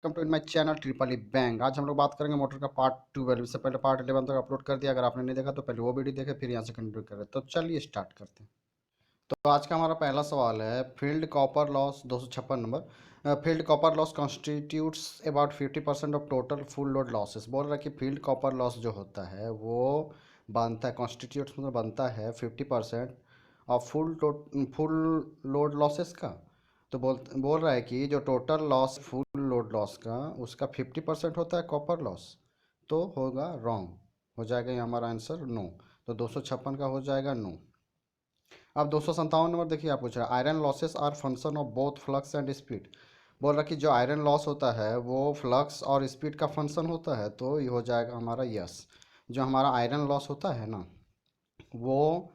Welcome to my channel triple E bank. आज हम लोग बात करेंगे मोटर का पार्ट 12। इससे पहले पार्ट 11 तक अपलोड कर दिया, अगर आपने नहीं देखा तो पहले वो वीडियो देखे फिर यहाँ से कंटिन्यू करें। तो चलिए स्टार्ट करते हैं। तो आज का हमारा पहला सवाल है field copper loss 256 number. Field copper loss constitutes about 50% of total full load losses. बोल रहा है कि फील्ड कॉपर लॉस जो होता है वो बनता है, कॉन्स्टिट्यूट्स मतलब बनता है 50% ऑफ फुल लोड लॉसेस का। तो बोल रहा है कि जो total loss full load loss का उसका 50% होता है कॉपर लॉस। तो होगा रॉन्ग, हो जाएगा ये हमारा आंसर नो। तो 256 का हो जाएगा नो। अब 257 नंबर देखिए, आप पूछ रहे हैं iron losses are function of both flux and speed. बोल रहा है कि जो आयरन लॉस होता है वो फ्लक्स और स्पीड का फंक्शन होता है, तो ये हो जाएगा हमारा यस। जो हमारा आयरन लॉस होता है ना वो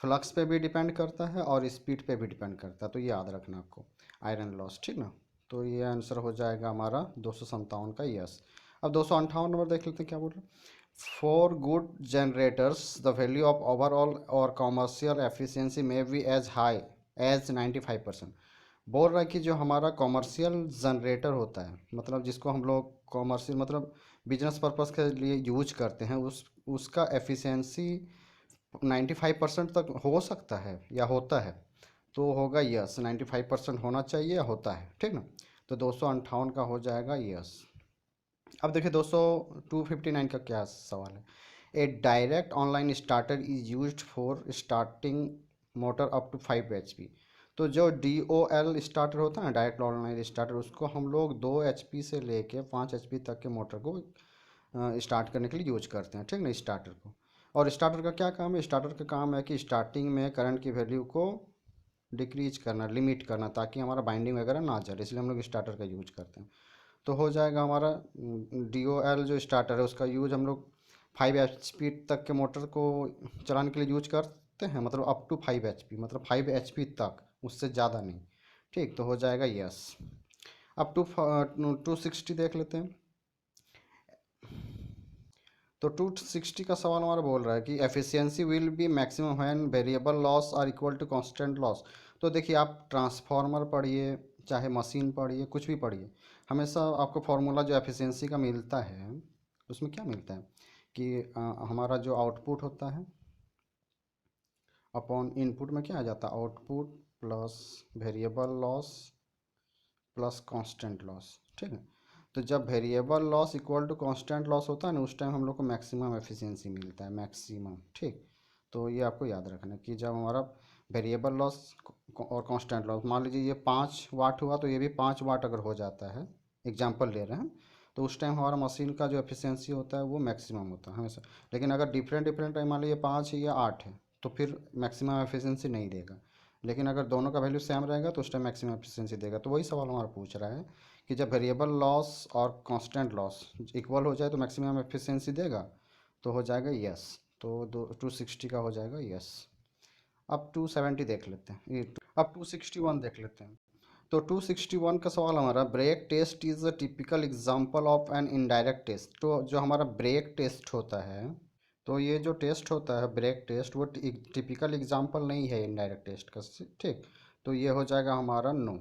फ्लक्स पे भी डिपेंड करता है और स्पीड पे भी डिपेंड करता है, तो ये याद रखना आपको आयरन लॉस, ठीक ना। तो ये आंसर हो जाएगा हमारा 257 का यस। अब 258 नंबर देख लेते हैं क्या बोल रहे हैं। For good generators the value of overall और कॉमर्शियल एफिशिएंसी में बी एज हाई एज 95%। बोल रहा है कि जो हमारा कॉमर्शियल जनरेटर होता है, मतलब जिसको हम लोग कॉमर्शियल मतलब बिजनेस पर्पज़ के लिए यूज करते हैं, उसका एफिशिएंसी 95% तक हो सकता है या होता है। तो होगा यस, 95% होना चाहिए या होता है, ठीक ना। तो 258 का हो जाएगा यस। अब देखिए दोस्तों 259 का क्या सवाल है। A direct online starter is used for starting motor up to 5 HP। तो जो DOL स्टार्टर होता है ना, डायरेक्ट ऑनलाइन स्टार्टर, उसको हम लोग 2 HP से लेके 5 HP तक के मोटर को स्टार्ट करने के लिए यूज करते हैं, ठीक ना, स्टार्टर को। और स्टार्टर का क्या काम है, स्टार्टर का काम है कि स्टार्टिंग में करंट की वैल्यू को डिक्रीज करना, लिमिट करना, ताकि हमारा बाइंडिंग वगैरह ना चले, इसलिए हम लोग स्टार्टर का यूज करते हैं। तो हो जाएगा हमारा DOL जो स्टार्टर है उसका यूज हम लोग 5 HP तक के मोटर को चलाने के लिए यूज करते हैं, मतलब अप टू 5 HP, मतलब 5 HP तक, उससे ज़्यादा नहीं। ठीक, तो हो जाएगा यस। अब 260 देख लेते हैं। तो 260 का सवाल हमारा बोल रहा है कि efficiency will be maximum when variable loss are equal to constant loss. तो देखिए, आप ट्रांसफार्मर पढ़िए चाहे मशीन पढ़िए कुछ भी पढ़िए, हमेशा आपको फार्मूला जो एफिशिएंसी का मिलता है उसमें क्या मिलता है कि हमारा जो आउटपुट होता है अपॉन इनपुट में क्या आ जाता है, output plus variable loss plus constant loss, ठीक है। तो जब variable loss equal to constant loss होता है ना, उस टाइम हम लोग को मैक्सिमम एफिशिएंसी मिलता है, मैक्सिमम, ठीक। तो ये आपको याद रखना है कि जब हमारा वेरिएबल लॉस और कांस्टेंट लॉस, मान लीजिए ये 5 वाट हुआ तो ये भी 5 वाट अगर हो जाता है, एग्जाम्पल ले रहे हैं, तो उस टाइम हमारा मशीन का जो एफिशिएंसी होता है वो मैक्सिमम होता है हमेशा। लेकिन अगर डिफरेंट डिफरेंट टाइम, मान लीजिए 5 है या 8 है, तो फिर मैक्सिमम एफिशिएंसी नहीं देगा। लेकिन अगर दोनों का वैल्यू सेम रहेगा तो उस टाइम मैक्सिमम एफिशिएंसी देगा। तो वही सवाल हमारा पूछ रहा है कि जब वेरिएबल लॉस और कांस्टेंट लॉस इक्वल हो जाए तो मैक्सिमम एफिशिएंसी देगा। तो हो जाएगा यस। तो 260 का हो जाएगा यस। अब 270 देख लेते हैं, अब 261 देख लेते हैं। तो 261 का सवाल हमारा, brake test is a typical example of an indirect test. तो जो हमारा ब्रेक टेस्ट होता है, तो ये जो टेस्ट होता है ब्रेक टेस्ट, वो टिपिकल एग्जांपल नहीं है इनडायरेक्ट टेस्ट का, ठीक। तो ये हो जाएगा हमारा नो,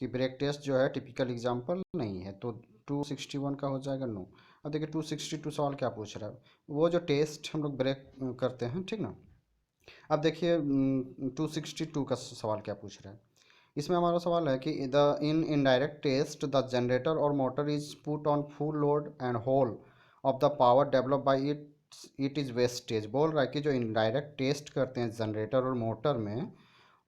कि ब्रेक टेस्ट जो है टिपिकल एग्जांपल नहीं है। तो 261 का हो जाएगा नो। अब देखिए 262 सवाल क्या पूछ रहा है, वो जो टेस्ट हम लोग ब्रेक करते हैं, ठीक ना। अब देखिए 262 का सवाल क्या पूछ रहा है। इसमें हमारा सवाल है कि the in indirect test the generator और motor is put on full load and whole of the power develop by it is wastage. बोल रहा है कि जो इनडायरेक्ट टेस्ट करते हैं जनरेटर और मोटर में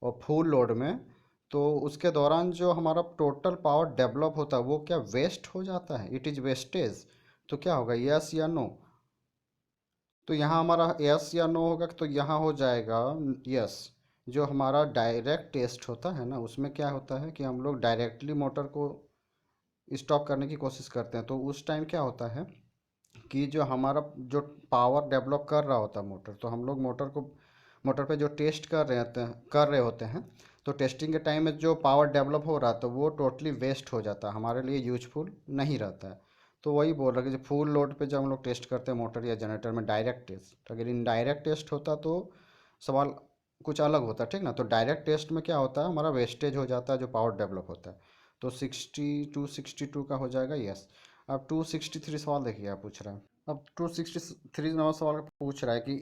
और फुल लोड में, तो उसके दौरान जो हमारा टोटल पावर डेवलप होता है वो क्या वेस्ट हो जाता है, इट इज़ वेस्टेज। तो क्या होगा, यस या नो। तो यहाँ हमारा यस या नो होगा, तो यहाँ हो जाएगा यस। जो हमारा डायरेक्ट टेस्ट होता है ना, उसमें क्या होता है कि हम लोग डायरेक्टली मोटर को स्टॉप करने की कोशिश करते हैं। तो उस टाइम क्या होता है कि जो हमारा जो पावर डेवलप कर रहा होता है मोटर, तो हम लोग मोटर पे जो टेस्ट कर रहे होते हैं, तो टेस्टिंग के टाइम में जो पावर डेवलप हो रहा था वो टोटली वेस्ट हो जाता है, हमारे लिए यूजफुल नहीं रहता है। तो वही बोल रहा है कि जो फुल लोड पे जब हम लोग टेस्ट करते हैं मोटर या जनरेटर में डायरेक्ट टेस्ट, अगर इनडायरेक्ट टेस्ट होता तो सवाल कुछ अलग होता है, ठीक ना। तो डायरेक्ट टेस्ट में क्या होता है, हमारा वेस्टेज हो जाता है जो पावर डेवलप होता है। तो 262 का हो जाएगा यस। अब 263 सवाल देखिए आप पूछ रहा है। अब 263 नंबर सवाल पूछ रहा है कि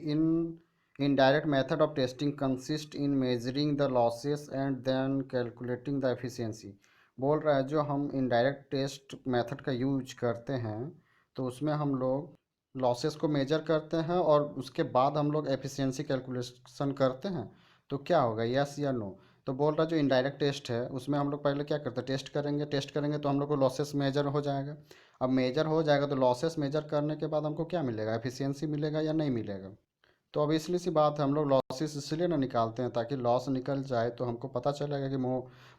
indirect method of testing consist in measuring the losses and then calculating the efficiency. बोल रहा है जो हम इनडायरेक्ट टेस्ट मेथड का यूज करते हैं तो उसमें हम लोग लॉसेस को मेजर करते हैं और उसके बाद हम लोग एफिशिएंसी कैलकुलेशन करते हैं। तो क्या होगा, यस या नो? तो बोल रहा है जो इनडायरेक्ट टेस्ट है उसमें हम लोग पहले क्या करते हैं, टेस्ट करेंगे तो हम लोग को लॉसेस मेजर हो जाएगा। अब मेजर हो जाएगा तो लॉसेस मेजर करने के बाद हमको क्या मिलेगा, एफिशिएंसी मिलेगा या नहीं मिलेगा? तो अब इसलिए सी बात है, हम लोग लॉसेस इसलिए ना निकालते हैं ताकि लॉस निकल जाए तो हमको पता चलेगा कि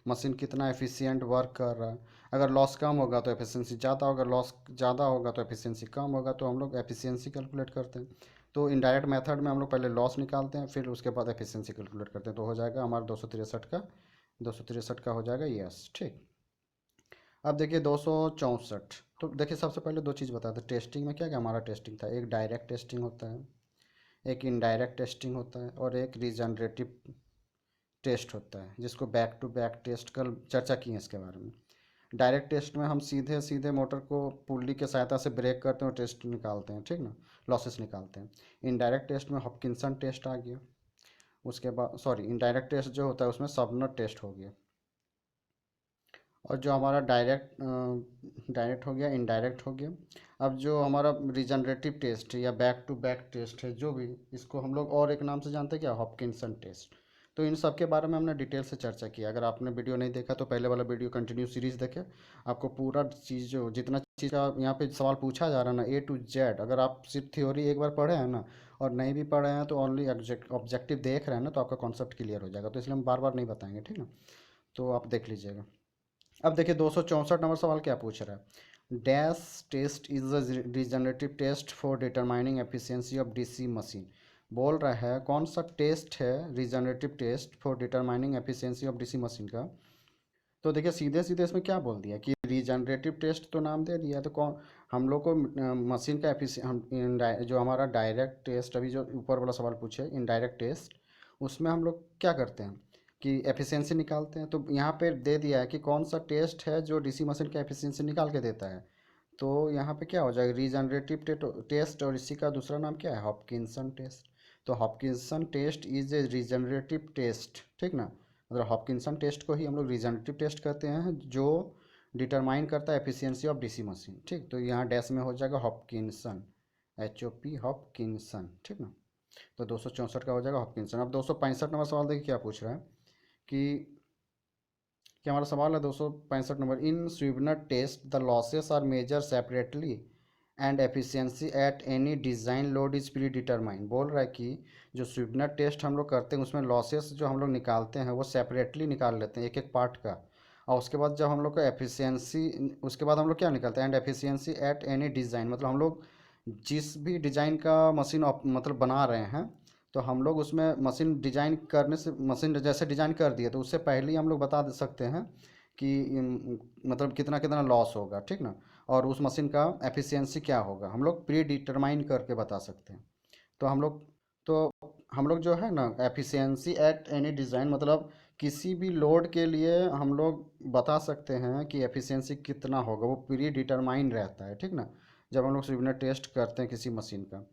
मशीन कितना एफिशिएंट वर्क कर रहा है। अगर लॉस कम होगा तो एफिशिएंसी ज़्यादा होगा, लॉस ज़्यादा होगा तो एफिशिएंसी कम होगा, तो हम लोग एफिशिएंसी कैलकुलेट करते हैं। तो इनडायरेक्ट मेथड में हम लोग पहले लॉस निकालते हैं फिर उसके बाद एफिशिएंसी कैलकुलेट करते हैं। तो हो जाएगा हमारा 263 का हो जाएगा यस। ठीक। अब देखिए 264। तो देखिए सबसे पहले दो चीज़ बताते हैं, टेस्टिंग में क्या क्या हमारा टेस्टिंग था। एक डायरेक्ट टेस्टिंग होता है, एक इनडायरेक्ट टेस्टिंग होता है और एक रीजनरेटिव टेस्ट होता है, जिसको बैक टू बैक टेस्ट कल चर्चा की है इसके बारे में। डायरेक्ट टेस्ट में हम सीधे सीधे मोटर को पुल्ली के सहायता से ब्रेक करते हैं और टेस्ट निकालते हैं, ठीक ना, लॉसेस निकालते हैं। इनडायरेक्ट टेस्ट में हॉपकिंसन टेस्ट आ गया। उसके बाद सॉरी, इनडायरेक्ट टेस्ट जो होता है उसमें सबनर टेस्ट हो गया। और जो हमारा डायरेक्ट हो गया, इनडायरेक्ट हो गया। अब जो हमारा रिजनरेटिव टेस्ट है या बैक टू बैक टेस्ट है, जो भी इसको हम लोग और एक नाम से जानते हैं क्या, हॉपकिंसन टेस्ट। तो इन सब के बारे में हमने डिटेल से चर्चा की। अगर आपने वीडियो नहीं देखा तो पहले वाला वीडियो कंटिन्यू सीरीज देखें, आपको पूरा चीज़ जो जितना चीज़ का यहाँ पे सवाल पूछा जा रहा है ना A to Z, अगर आप सिर्फ थ्योरी एक बार पढ़े हैं ना और नहीं भी पढ़े हैं तो ओनली ऑब्जेक्टिव देख रहे हैं ना तो आपका कॉन्सेप्ट क्लियर हो जाएगा। तो इसलिए हम बार बार नहीं बताएंगे, ठीक है। तो आप देख लीजिएगा। अब देखिए 264 नंबर सवाल क्या पूछ रहा है, dash test is a regenerative test for determining efficiency of DC machine. बोल रहा है कौन सा टेस्ट है regenerative test for determining efficiency of DC machine का। तो देखिए सीधे सीधे इसमें क्या बोल दिया कि रिजनरेटिव टेस्ट तो नाम दे दिया है, तो कौन हम लोग को मशीन का जो हमारा डायरेक्ट टेस्ट, अभी जो ऊपर वाला सवाल पूछे इनडायरेक्ट टेस्ट, उसमें हम लोग क्या करते हैं कि एफिशिएंसी निकालते हैं। तो यहाँ पे दे दिया है कि कौन सा टेस्ट है जो डीसी मशीन का एफिशिएंसी निकाल के देता है। तो यहाँ पे क्या हो जाएगा, रीजनरेटिव टेस्ट और इसी का दूसरा नाम क्या है, हॉपकिंसन टेस्ट। तो Hopkinson test is a regenerative test, ठीक ना। मतलब हॉपकिंसन टेस्ट को ही हम लोग रीजनरेटिव टेस्ट कहते हैं जो डिटरमाइन करता है एफिशिएंसी ऑफ डीसी मशीन। ठीक, तो यहाँ डैश में हो जाएगा हॉपकिंसन, HOP हॉपकिंसन, ठीक ना। तो 264 का हो जाएगा हॉपकिंसन। अब 265 नंबर सवाल देखिए क्या पूछ रहा है कि क्या हमारा सवाल है 265 number, in Swinburne test the losses are measured separately and efficiency at any design load is predetermine. बोल रहा है कि जो स्वीवनर टेस्ट हम लोग करते हैं उसमें लॉसेस जो हम लोग निकालते हैं वो सेपरेटली निकाल लेते हैं एक एक पार्ट का। और उसके बाद जब हम लोग को एफिशिएंसी, उसके बाद हम लोग क्या निकालते हैं, and efficiency at any design, मतलब हम लोग जिस भी डिज़ाइन का मशीन मतलब बना रहे हैं तो हम लोग उसमें मशीन डिजाइन करने से, मशीन जैसे डिजाइन कर दिए तो उससे पहले ही हम लोग बता दे सकते हैं कि मतलब कितना कितना लॉस होगा, ठीक ना। और उस मशीन का एफिशिएंसी क्या होगा हम लोग प्री डिटरमाइन करके बता सकते हैं। तो हम लोग जो है ना एफिशिएंसी एट एनी डिज़ाइन, मतलब किसी भी लोड के लिए हम लोग बता सकते हैं कि एफिशिएंसी कितना होगा, वो प्री डिटरमाइन रहता है, ठीक ना। जब हम लोग सिग्नल टेस्ट करते हैं किसी मशीन का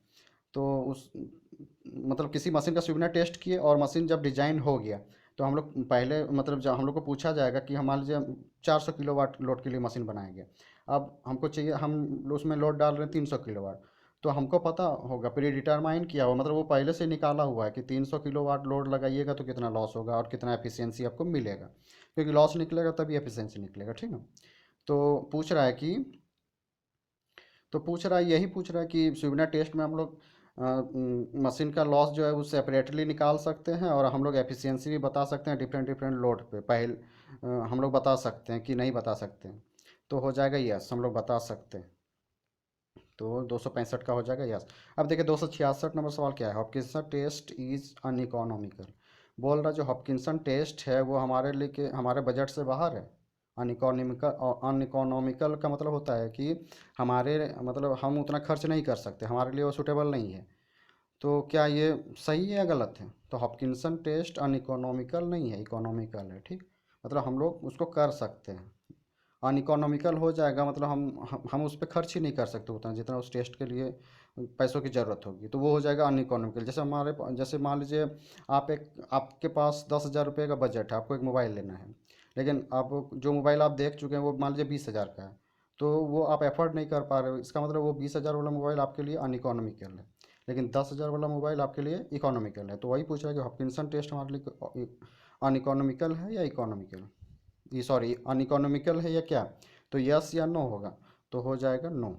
तो उस मतलब किसी मशीन का सिग्नल टेस्ट किए और मशीन जब डिजाइन हो गया तो हम लोग पहले मतलब जब हम लोग को पूछा जाएगा कि मान लीजिए 400 किलोवाट लोड के लिए मशीन बनाएंगे। अब हमको चाहिए, हम उसमें लोड डाल रहे हैं 300 किलोवाट। तो हमको पता होगा, प्री डिटरमाइन किया हुआ, मतलब वो पहले से निकाला हुआ है कि 300 किलोवाट लोड लगाइएगा तो कितना लॉस होगा और कितना एफिशिएंसी आपको मिलेगा, क्योंकि लॉस निकलेगा तभी एफिशिएंसी निकलेगा, ठीक है। तो पूछ रहा है कि यही पूछ रहा है कि सिग्नल टेस्ट में हम लोग मशीन का लॉस जो है वो सेपरेटली निकाल सकते हैं और हम लोग एफिशिएंसी भी बता सकते हैं डिफरेंट डिफरेंट लोड पे। हम लोग बता सकते हैं कि नहीं बता सकते हैं। तो हो जाएगा यस, हम लोग बता सकते हैं। तो 265 का हो जाएगा यस। अब देखिए 266 नंबर सवाल क्या है, हॉपकिंसन टेस्ट इज अनइकोनॉमिकल। बोल रहा है जो हॉपकिंसन टेस्ट है वो हमारे लिए हमारे बजट से बाहर है। अनइकोनॉमिकल, अनइकोनॉमिकल का मतलब होता है कि हमारे मतलब हम उतना खर्च नहीं कर सकते, हमारे लिए वो सूटेबल नहीं है। तो क्या ये सही है या गलत है? तो हॉपकिंसन टेस्ट अनइकोनॉमिकल नहीं है, इकोनॉमिकल है, ठीक। मतलब हम लोग उसको कर सकते हैं, अनइकोनॉमिकल हो जाएगा, मतलब हम उस पर खर्च ही नहीं कर सकते उतना जितना उस टेस्ट के लिए पैसों की ज़रूरत होगी, तो वो हो जाएगा अनइकोनॉमिकल। जैसे मान लीजिए आपके पास 10,000 रुपये का बजट है, आपको एक मोबाइल लेना है, लेकिन आप जो मोबाइल आप देख चुके हैं वो मान लीजिए 20,000 का है, तो वो आप एफोर्ड नहीं कर पा रहे हो, इसका मतलब वो 20,000 वाला मोबाइल आपके लिए अनइकोनॉमिकल है, लेकिन 10,000 वाला मोबाइल आपके लिए इकोनॉमिकल है। तो वही पूछ रहा है कि हॉपकिंसन टेस्ट हमारे लिए अनइकोनॉमिकल है या इकोनॉमिकल, ये सॉरी अनइकोनॉमिकल है या क्या, तो यस या नो होगा, तो हो जाएगा नो।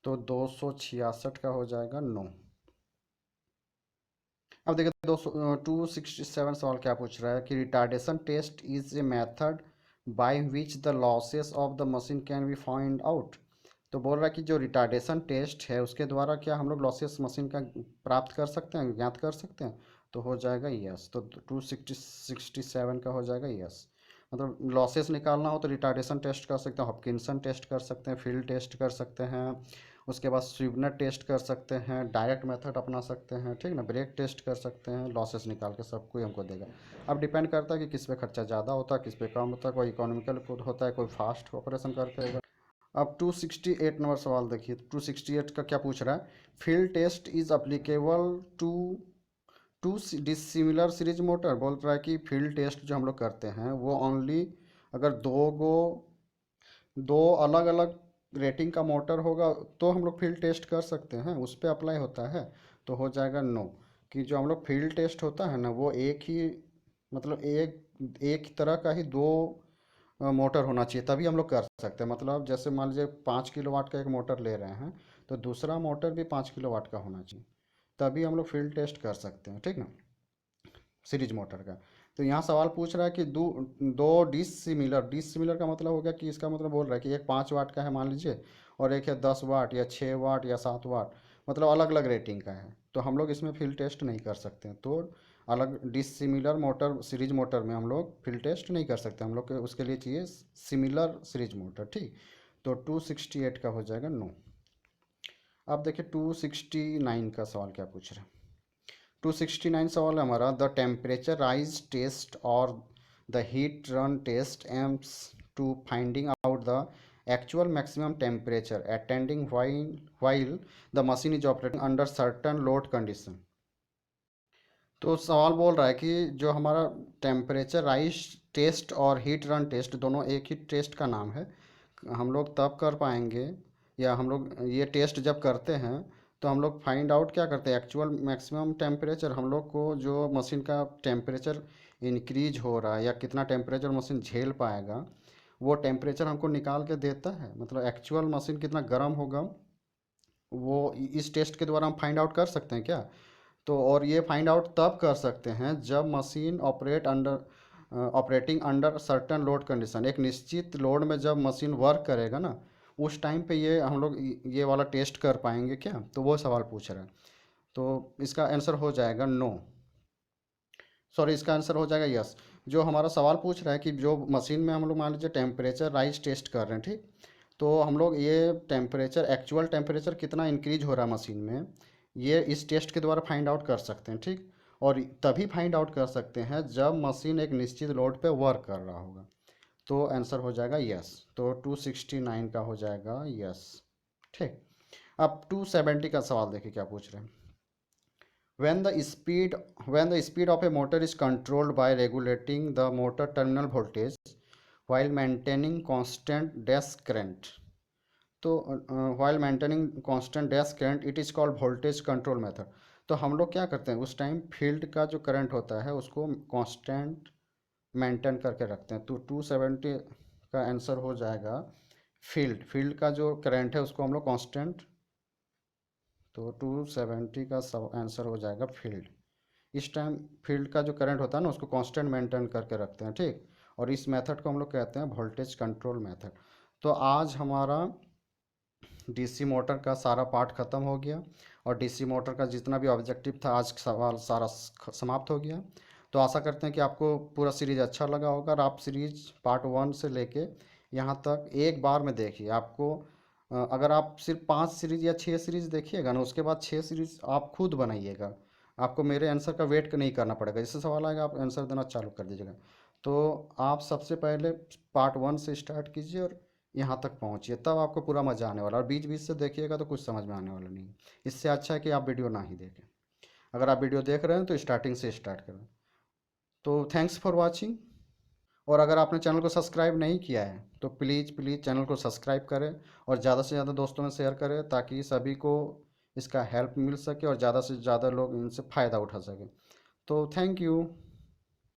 तो 266 का हो जाएगा नो। अब देखिए 267 सवाल क्या पूछ रहा है कि retardation test is a method by which the losses of the machine can be find out. तो बोल रहा है कि जो रिटार्डेशन टेस्ट है उसके द्वारा क्या हम लोग लॉसेस मशीन का प्राप्त कर सकते हैं, ज्ञात कर सकते हैं, तो हो जाएगा यस। तो 267 का हो जाएगा यस। मतलब लॉसेस निकालना हो तो रिटार्डेशन टेस्ट कर सकते हैं, हॉपकिंसन टेस्ट कर सकते हैं, फील्ड टेस्ट कर सकते हैं, उसके बाद स्वीवनर टेस्ट कर सकते हैं, डायरेक्ट मेथड अपना सकते हैं, ठीक ना, ब्रेक टेस्ट कर सकते हैं, लॉसेस निकाल के सब कोई हमको देगा। अब डिपेंड करता है कि किस पे खर्चा ज़्यादा होता है, किस पे कम होता है, कोई इकोनॉमिकल होता है, कोई फास्ट ऑपरेशन करके। अब 268 नंबर सवाल देखिए, 268 का क्या पूछ रहा है, field test is applicable to two dissimilar series motor. बोल रहा है कि फील्ड टेस्ट जो हम लोग करते हैं वो ओनली अगर दो अलग अलग रेटिंग का मोटर होगा तो हम लोग फील्ड टेस्ट कर सकते हैं, उस पर अप्लाई होता है, तो हो जाएगा नो। कि जो हम लोग फील्ड टेस्ट होता है ना वो एक ही, मतलब एक तरह का ही दो मोटर होना चाहिए तभी हम लोग कर सकते हैं। मतलब जैसे मान लीजिए 5 किलोवाट का एक मोटर ले रहे हैं तो दूसरा मोटर भी 5 किलोवाट का होना चाहिए, तभी हम लोग फील्ड टेस्ट कर सकते हैं, ठीक ना, सीरीज मोटर का। तो यहाँ सवाल पूछ रहा है कि दो डिसिमिलर का मतलब हो गया कि इसका मतलब बोल रहा है कि एक 5 वाट का है मान लीजिए और एक है 10 वाट या 6 वाट या 7 वाट, मतलब अलग अलग रेटिंग का है, तो हम लोग इसमें फील्ड टेस्ट नहीं कर सकते हैं। तो अलग डिसिमिलर मोटर सीरीज मोटर में हम लोग फील्ड टेस्ट नहीं कर सकते, हम लोग के उसके लिए चाहिए सिमिलर सीरीज मोटर, ठीक। तो 268 का हो जाएगा नो। अब देखिए 269 का सवाल क्या पूछ रहे हैं। 269 सवाल है हमारा, the temperature rise test or the heat run test aims to finding out the actual maximum temperature attending while the machine is operating under certain load condition. तो सवाल बोल रहा है कि जो हमारा टेम्परेचर राइज टेस्ट और हीट रन टेस्ट दोनों एक ही टेस्ट का नाम है, हम लोग तब कर पाएंगे, या हम लोग ये टेस्ट जब करते हैं तो हम लोग फाइंड आउट क्या करते हैं, एक्चुअल मैक्सिमम टेम्परेचर, हम लोग को जो मशीन का टेम्परेचर इंक्रीज हो रहा है या कितना टेम्परेचर मशीन झेल पाएगा वो टेम्परेचर हमको निकाल के देता है, मतलब एक्चुअल मशीन कितना गर्म होगा वो इस टेस्ट के द्वारा हम फाइंड आउट कर सकते हैं क्या। तो और ये फाइंड आउट तब कर सकते हैं जब machine operating under certain load condition, एक निश्चित लोड में जब मशीन वर्क करेगा ना उस टाइम पे ये हम लोग ये वाला टेस्ट कर पाएंगे क्या, तो वो सवाल पूछ रहा है। तो इसका आंसर हो जाएगा नो, सॉरी इसका आंसर हो जाएगा यस। जो हमारा सवाल पूछ रहा है कि जो मशीन में हम लोग मान लीजिए टेम्परेचर राइज टेस्ट कर रहे हैं, ठीक, तो हम लोग ये टेम्परेचर एक्चुअल टेम्परेचर कितना इंक्रीज हो रहा है मशीन में ये इस टेस्ट के द्वारा फाइंड आउट कर सकते हैं, ठीक। और तभी फाइंड आउट कर सकते हैं जब मशीन एक निश्चित लोड पे वर्क कर रहा होगा, तो आंसर हो जाएगा यस। तो 269 का हो जाएगा यस, ठीक। अब 270 का सवाल देखिए क्या पूछ रहे हैं, when the speed of a motor is controlled by regulating the motor terminal voltage while maintaining constant dash current, तो while maintaining constant dash current it is called voltage control method। तो हम लोग क्या करते हैं उस टाइम फील्ड का जो करंट होता है उसको कांस्टेंट मेंटेन करके रखते हैं, तो 270 का आंसर हो जाएगा फील्ड का जो करंट है उसको हम लोग कांस्टेंट, तो 270 का सब आंसर हो जाएगा फील्ड। इस टाइम फील्ड का जो करंट होता है ना उसको कांस्टेंट मेंटेन करके रखते हैं, ठीक। और इस मेथड को हम लोग कहते हैं वोल्टेज कंट्रोल मेथड। तो आज हमारा डीसी मोटर का सारा पार्ट ख़त्म हो गया और डीसी मोटर का जितना भी ऑब्जेक्टिव था आज सवाल सारा समाप्त हो गया। तो आशा करते हैं कि आपको पूरा सीरीज़ अच्छा लगा होगा और आप सीरीज पार्ट 1 से लेके यहाँ तक एक बार में देखिए। आपको अगर आप सिर्फ 5 सीरीज या 6 सीरीज देखिएगा ना उसके बाद 6 सीरीज आप खुद बनाइएगा, आपको मेरे आंसर का वेट नहीं करना पड़ेगा, जैसे सवाल आएगा आप आंसर देना चालू कर दीजिएगा। तो आप सबसे पहले पार्ट 1 से स्टार्ट कीजिए और यहाँ तक पहुँचिए, तब आपको पूरा मज़ा आने वाला है। और बीच बीच से देखिएगा तो कुछ समझ में आने वाला नहीं। इससे अच्छा है कि आप वीडियो ना ही देखें। अगर आप वीडियो देख रहे हैं तो स्टार्टिंग से स्टार्ट करें। तो थैंक्स फॉर वॉचिंग। और अगर आपने चैनल को सब्सक्राइब नहीं किया है तो प्लीज़ प्लीज़ चैनल को सब्सक्राइब करें और ज़्यादा से ज़्यादा दोस्तों में शेयर करें, ताकि सभी को इसका हेल्प मिल सके और ज़्यादा से ज़्यादा लोग इनसे फ़ायदा उठा सकें। तो थैंक यू।